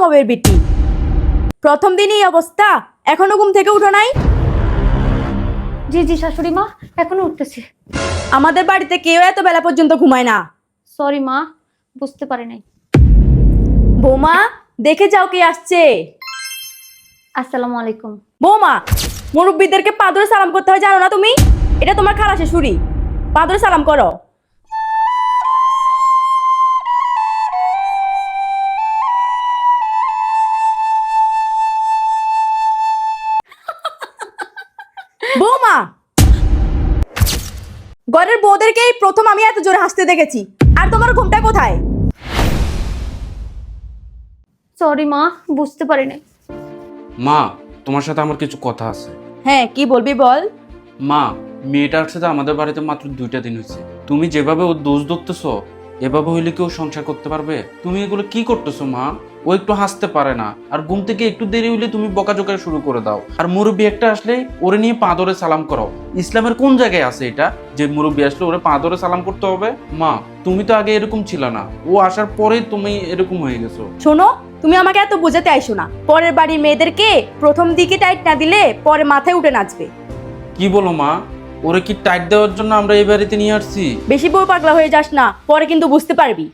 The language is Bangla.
নবাবের বেটি। প্রথম দিনই অবস্থা, এখনো ঘুম থেকে উঠো নাই? জি জি শাশুড়ি মা, এখনো উঠতেছি। আমাদের বাড়িতে কেউ এত বেলা পর্যন্ত ঘুমায় না। সরি মা, বুঝতে পারি নাই। বৌমা, দেখে যাও কে আসছে। আসসালামু আলাইকুম। বৌমা, মুরব্বীদেরকে পা ধরে সালাম করতে হয় জানো না তুমি? এটা তোমার খালা শাশুড়ি, পা ধরে সালাম করো। বৌমা, ঘরের বউদেরকেই প্রথম আমি এত জোরে হাসতে দেখেছি, আর তোমার ঘুমটা কোথায়? সরি মা, বুঝতে পারি নাই। মা, তোমার সাথে আমার কিছু কথা আছে। হ্যাঁ, কি বলবি বল। মা, মেয়েটার সাথে আমাদের বাড়িতে মাত্র 2টা দিন হয়েছে। তুমি যেভাবে ওর দোষ ধরতেছো, এভাবে হইলে কি ও সংসার করতে পারবে? তুমি এগুলো কি করতেছো মা? ও একটু হাসতে পারে না, আর ঘুম থেকে একটু দেরি হইলে তুমি বকাঝকা শুরু করে দাও। আর মুরব্বী একটা আসলে ওরে নিয়ে পা ধরে সালাম করো। ইসলামের কোন জায়গায় আছে এটা যে মুরব্বী আসলে ওরে পা ধরে সালাম করতে হবে? মা, তুমি তো আগে এরকম ছিল না, ও আসার পরেই তুমি এরকম হয়ে গেছো। শোনো, তুমি আমাকে এত বোঝাতে আইসো না। পরের বাড়ির মেয়েদেরকে প্রথম দিকে টাইট না দিলে পরে মাথায় উঠে নাচবে। কি বলো মা? ওরে কি টাইট দেওয়ার জন্য আমরা এই বাড়িতে নিয়ে আসছি? বেশি বউ পাগলা হয়ে যাস না, পরে কিন্তু বুঝতে পারবি।